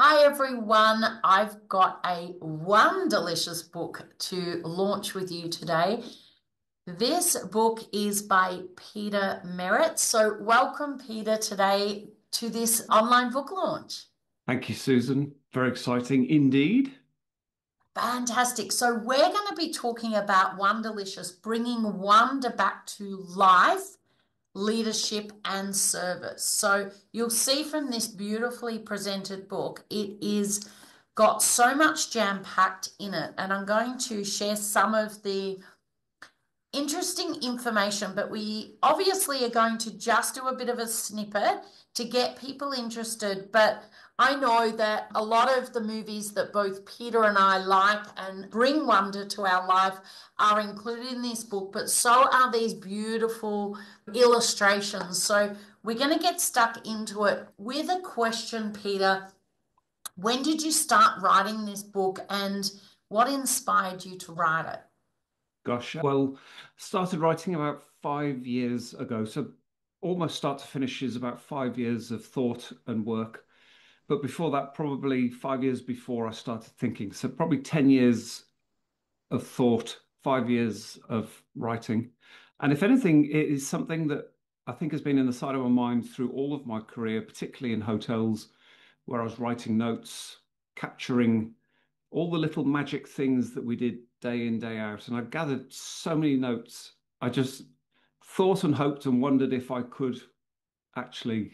Hi everyone, I've got a Wonderlicious book to launch with you today. This book is by Peter Merrett. So, welcome, Peter, today to this online book launch. Thank you, Susan. Very exciting indeed. Fantastic. So, we're going to be talking about Wonderlicious, bringing wonder back to life, leadership, and service. So you'll see from this beautifully presented book, it is got so much jam-packed in it. And I'm going to share some of the interesting information, but we obviously are going to just do a bit of a snippet to get people interested. But I know that a lot of the movies that both Peter and I like and bring wonder to our life are included in this book, but so are these beautiful illustrations. So we're going to get stuck into it with a question, Peter. When did you start writing this book and what inspired you to write it? Gosh, well, started writing about 5 years ago. So almost start to finish is about 5 years of thought and work. But before that, probably 5 years before I started thinking. So probably 10 years of thought, 5 years of writing. And if anything, it is something that I think has been in the side of my mind through all of my career, particularly in hotels, where I was writing notes, capturing all the little magic things that we did day in, day out. And I gathered so many notes. I just thought and hoped and wondered if I could actually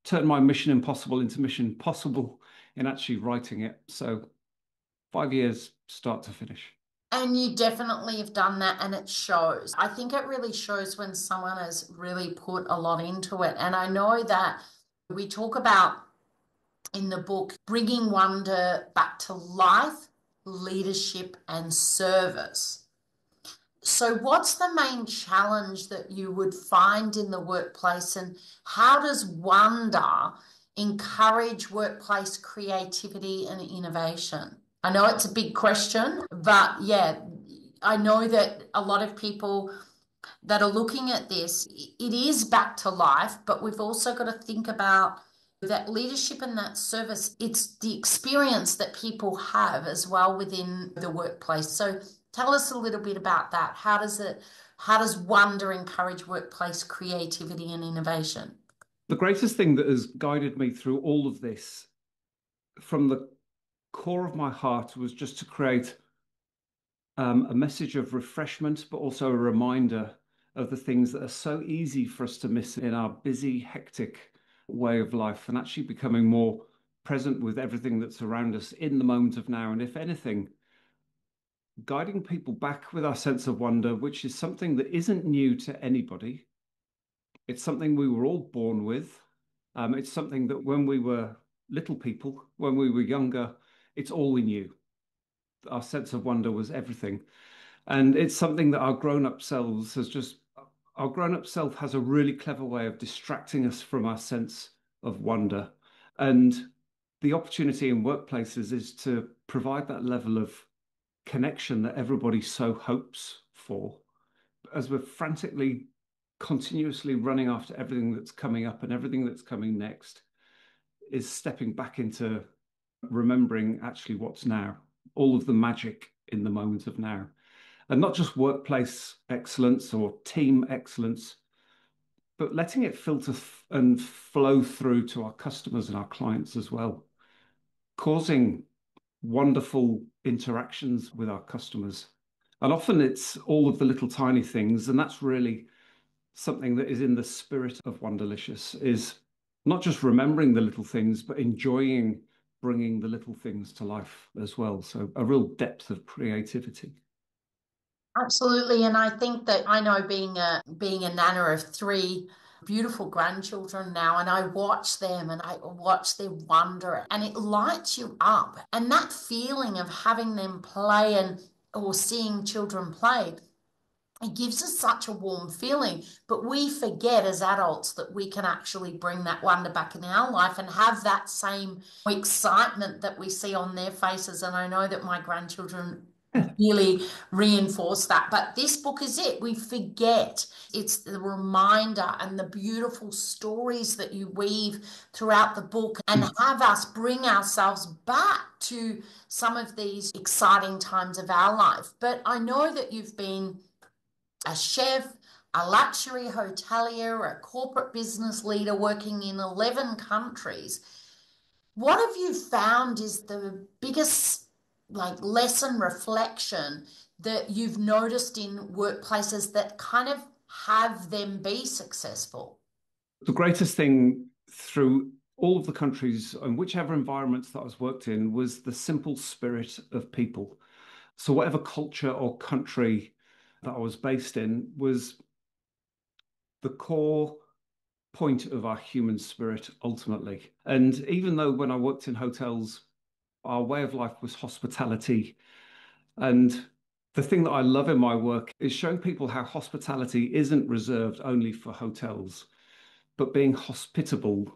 turn my mission impossible into mission possible in actually writing it. So 5 years, start to finish. And you definitely have done that, and it shows. I think it really shows when someone has really put a lot into it. And I know that we talk about in the book bringing wonder back to life, leadership, and service. So, what's the main challenge that you would find in the workplace, and how does wonder encourage workplace creativity and innovation? I know it's a big question, but yeah, I know that a lot of people that are looking at this, it is back to life, but we've also got to think about that leadership and that service. It's the experience that people have as well within the workplace. So tell us a little bit about that. How does wonder encourage workplace creativity and innovation? The greatest thing that has guided me through all of this from the core of my heart was just to create a message of refreshment, but also a reminder of the things that are so easy for us to miss in our busy, hectic way of life, and actually becoming more present with everything that's around us in the moment of now. And if anything, guiding people back with our sense of wonder, which is something that isn't new to anybody. It's something we were all born with. It's something that when we were little people, when we were younger, it's all we knew. Our sense of wonder was everything. And it's something that our grown up self has a really clever way of distracting us from our sense of wonder. And the opportunity in workplaces is to provide that level of connection that everybody so hopes for. As we're frantically, continuously running after everything that's coming up and everything that's coming next, is stepping back into remembering actually what's now, all of the magic in the moment of now. And not just workplace excellence or team excellence, but letting it filter and flow through to our customers and our clients as well, causing wonderful interactions with our customers. And often it's all of the little tiny things, and that's really something that is in the spirit of Wonderlicious, is not just remembering the little things, but enjoying bringing the little things to life as well. So a real depth of creativity. Absolutely. And I think that I know being a nana of three beautiful grandchildren now, and I watch them and I watch their wonder, and it lights you up. And that feeling of having them play and or seeing children play, it gives us such a warm feeling. But we forget as adults that we can actually bring that wonder back in our life and have that same excitement that we see on their faces. And I know that my grandchildren really reinforce that. But this book is it. We forget. It's the reminder and the beautiful stories that you weave throughout the book and have us bring ourselves back to some of these exciting times of our life. But I know that you've been a chef, a luxury hotelier, a corporate business leader working in 11 countries. What have you found is the biggest like lesson reflection that you've noticed in workplaces that kind of have them be successful? The greatest thing through all of the countries and whichever environments that I was worked in was the simple spirit of people. So whatever culture or country that I was based in was the core point of our human spirit ultimately. And even though when I worked in hotels, our way of life was hospitality. And the thing that I love in my work is showing people how hospitality isn't reserved only for hotels, but being hospitable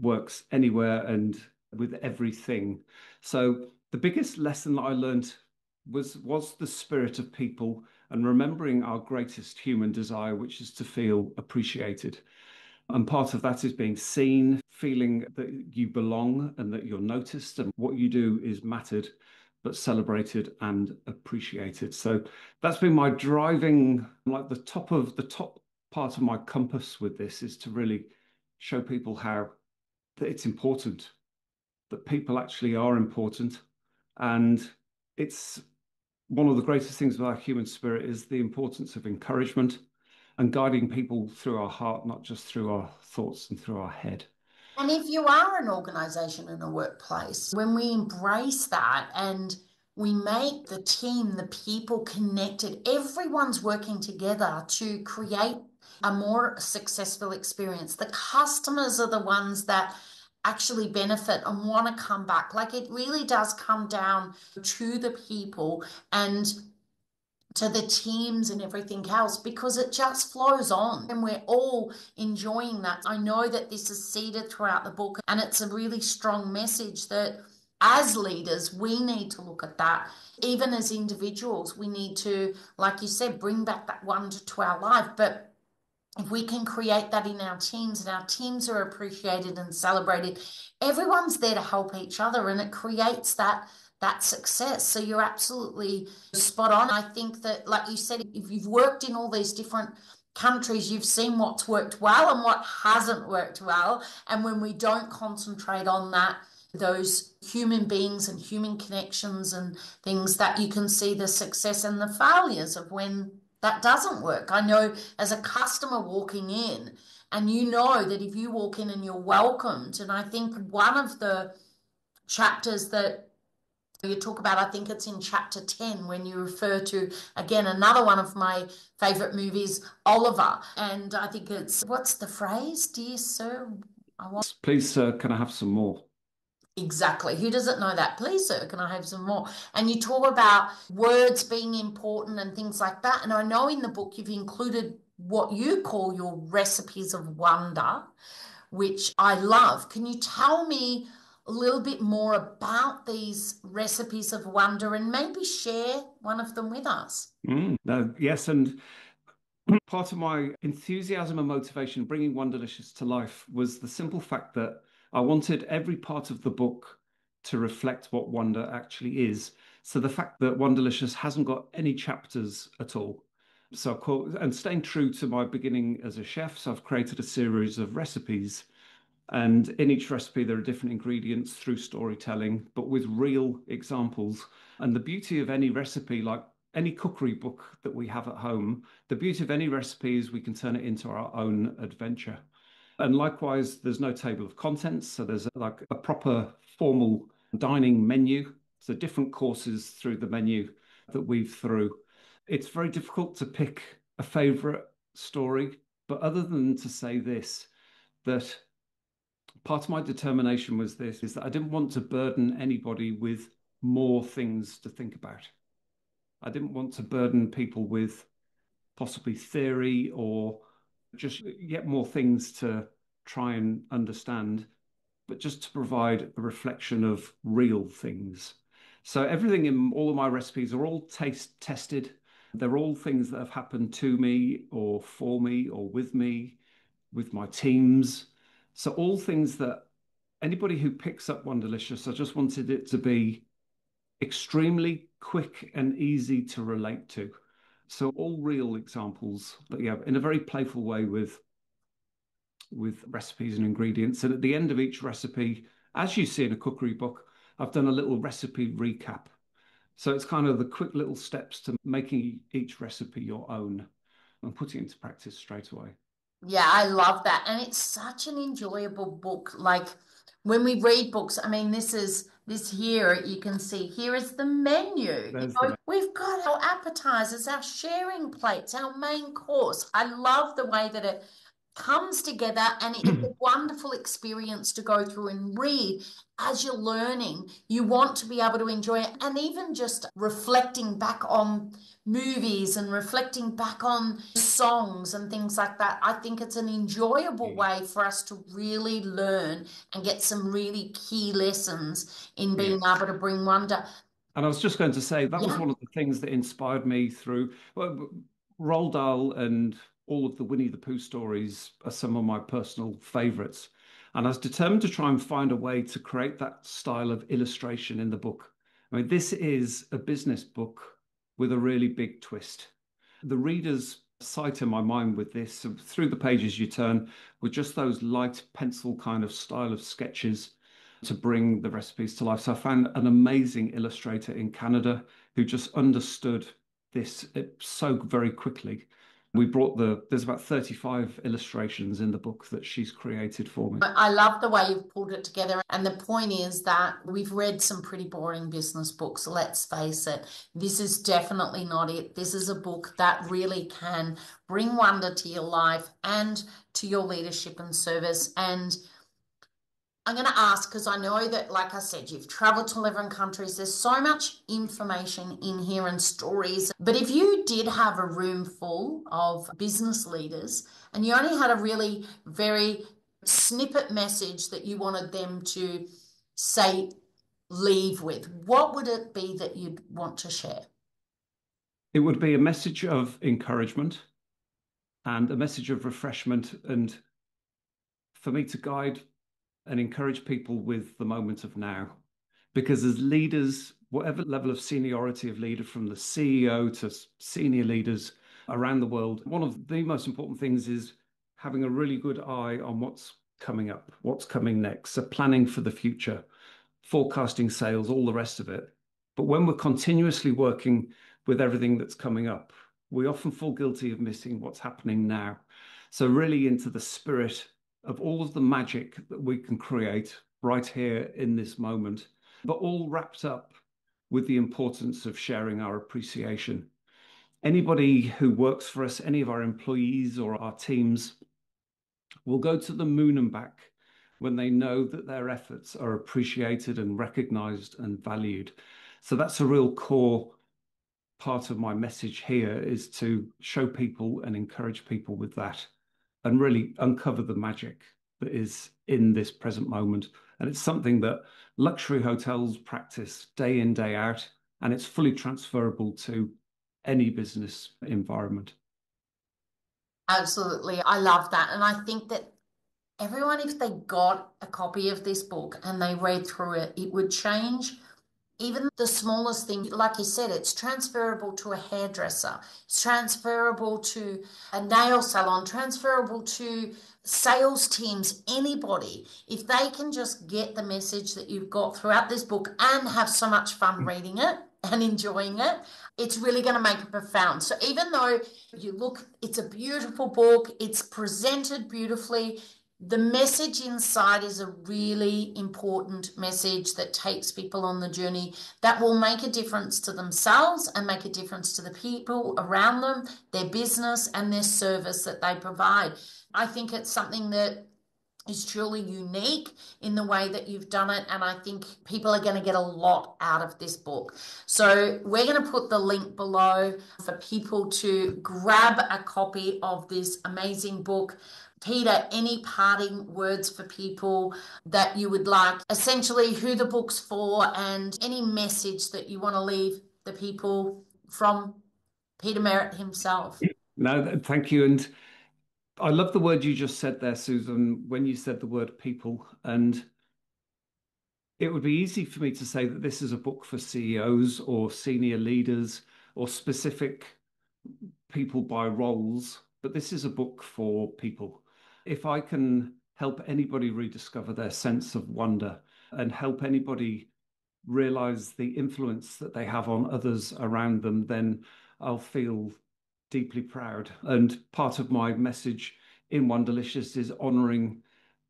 works anywhere and with everything. So the biggest lesson that I learned was the spirit of people and remembering our greatest human desire, which is to feel appreciated. And part of that is being seen, feeling that you belong and that you're noticed and what you do is mattered, but celebrated and appreciated. So that's been my driving, like the top part of my compass with this is to really show people how that it's important, that people actually are important. And it's one of the greatest things about our human spirit is the importance of encouragement and guiding people through our heart, not just through our thoughts and through our head. And if you are an organization in a workplace, when we embrace that and we make the team, the people connected, everyone's working together to create a more successful experience. The customers are the ones that actually benefit and want to come back. Like it really does come down to the people and to the teams and everything else because it just flows on and we're all enjoying that. I know that this is seeded throughout the book and it's a really strong message that as leaders, we need to look at that. Even as individuals, we need to, like you said, bring back that wonder to our life. But if we can create that in our teams and our teams are appreciated and celebrated, everyone's there to help each other and it creates that success. So you're absolutely spot on. I think that, like you said, if you've worked in all these different countries, you've seen what's worked well and what hasn't worked well. And when we don't concentrate on that, those human beings and human connections and things that you can see the success and the failures of when that doesn't work. I know as a customer walking in, and you know that if you walk in and you're welcomed, and I think one of the chapters that you talk about, I think it's in chapter 10 when you refer to, again, another one of my favorite movies, Oliver. And I think it's, what's the phrase? Dear sir, I want. Please, sir, can I have some more? Exactly. Who doesn't know that? Please, sir, can I have some more? And you talk about words being important and things like that. And I know in the book you've included what you call your recipes of wonder, which I love. Can you tell me a little bit more about these recipes of wonder and maybe share one of them with us? No, yes, and part of my enthusiasm and motivation bringing Wonderlicious to life was the simple fact that I wanted every part of the book to reflect what wonder actually is. So the fact that Wonderlicious hasn't got any chapters at all. So I've called, and staying true to my beginning as a chef, so I've created a series of recipes. And in each recipe, there are different ingredients through storytelling, but with real examples. And the beauty of any recipe, like any cookery book that we have at home, the beauty of any recipe is we can turn it into our own adventure. And likewise, there's no table of contents. So there's like a proper formal dining menu. So different courses through the menu that weave through. It's very difficult to pick a favorite story, but other than to say this, that part of my determination was this, is that I didn't want to burden anybody with more things to think about. I didn't want to burden people with possibly theory or just yet more things to try and understand, but just to provide a reflection of real things. So everything in all of my recipes are all taste tested. They're all things that have happened to me or for me or with me, with my teams. So all things that anybody who picks up Wonderlicious, I just wanted it to be extremely quick and easy to relate to. So all real examples, but yeah, in a very playful way with recipes and ingredients. And at the end of each recipe, as you see in a cookery book, I've done a little recipe recap. So it's kind of the quick little steps to making each recipe your own and putting it into practice straight away. Yeah, I love that. And it's such an enjoyable book. Like when we read books, I mean, this here, you can see here is the menu. There's the We've got our appetizers, our sharing plates, our main course. I love the way that it comes together and it's a wonderful experience to go through and read as you're learning. You want to be able to enjoy it, and even just reflecting back on movies and reflecting back on songs and things like that. I think it's an enjoyable yeah. way for us to really learn and get some really key lessons in Yeah. being able to bring wonder. And I was just going to say that was Yeah. one of the things that inspired me through well, Roald Dahl, and all of the Winnie the Pooh stories are some of my personal favorites. And I was determined to try and find a way to create that style of illustration in the book. I mean, this is a business book with a really big twist. The reader's sight in my mind with this, so through the pages you turn, were just those light pencil kind of style of sketches to bring the recipes to life. So I found an amazing illustrator in Canada who just understood this so very quickly. There's about 35 illustrations in the book that she's created for me. I love the way you've pulled it together. And the point is that we've read some pretty boring business books. Let's face it. This is definitely not it. This is a book that really can bring wonder to your life and to your leadership and service. And I'm going to ask because I know that, like I said, you've traveled to 11 countries. There's so much information in here and stories. But if you did have a room full of business leaders and you only had a really very snippet message that you wanted them to say, leave with, what would it be that you'd want to share? It would be a message of encouragement and a message of refreshment, and for me to guide and encourage people with the moment of now. Because as leaders, whatever level of seniority of leader, from the CEO to senior leaders around the world, one of the most important things is having a really good eye on what's coming up, what's coming next. So planning for the future, forecasting sales, all the rest of it. But when we're continuously working with everything that's coming up, we often fall guilty of missing what's happening now. So really into the spirit of all of the magic that we can create right here in this moment, but all wrapped up with the importance of sharing our appreciation. Anybody who works for us, any of our employees or our teams, will go to the moon and back when they know that their efforts are appreciated and recognized and valued. So that's a real core part of my message here, is to show people and encourage people with that and really uncover the magic that is in this present moment. And it's something that luxury hotels practice day in, day out, and it's fully transferable to any business environment. Absolutely. I love that. And I think that everyone, if they got a copy of this book and they read through it, it would change even the smallest thing. Like you said, it's transferable to a hairdresser, it's transferable to a nail salon, transferable to sales teams, anybody. If they can just get the message that you've got throughout this book and have so much fun reading it and enjoying it, it's really going to make it profound. So even though you look, it's a beautiful book, it's presented beautifully, the message inside is a really important message that takes people on the journey that will make a difference to themselves and make a difference to the people around them, their business, and their service that they provide. I think it's something that is truly unique in the way that you've done it. And I think people are going to get a lot out of this book. So we're going to put the link below for people to grab a copy of this amazing book. Peter, any parting words for people that you would like, essentially who the book's for, and any message that you want to leave the people from Peter Merrett himself? No, thank you. And I love the word you just said there, Susan, when you said the word people. And it would be easy for me to say that this is a book for CEOs or senior leaders or specific people by roles, but this is a book for people. If I can help anybody rediscover their sense of wonder and help anybody realize the influence that they have on others around them, then I'll feel deeply proud. And part of my message in Wonderlicious is honoring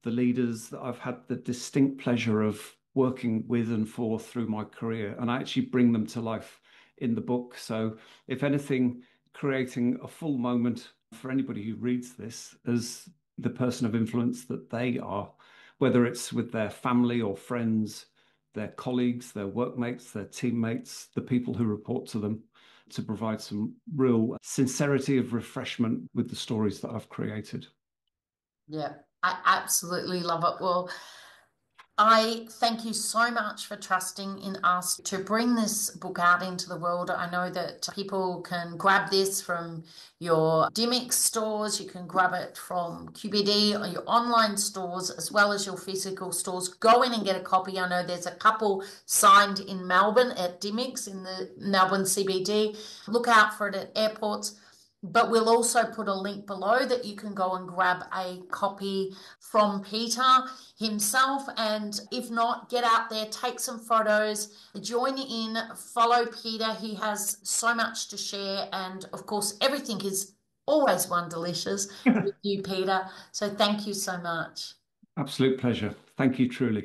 the leaders that I've had the distinct pleasure of working with and for through my career. And I actually bring them to life in the book. So, if anything, creating a full moment for anybody who reads this as the person of influence that they are, whether it's with their family or friends, their colleagues, their workmates, their teammates, the people who report to them, to provide some real sincerity of refreshment with the stories that I've created. Yeah, I absolutely love it. Well, I thank you so much for trusting in us to bring this book out into the world. I know that people can grab this from your Dymix stores, you can grab it from QBD or your online stores, as well as your physical stores. Go in and get a copy. I know there's a couple signed in Melbourne at Dymix in the Melbourne CBD. Look out for it at airports. But we'll also put a link below that you can go and grab a copy from Peter himself. And if not, get out there, take some photos, join in, follow Peter. He has so much to share. And of course, everything is always Wonderlicious with you, Peter. So thank you so much. Absolute pleasure. Thank you, truly.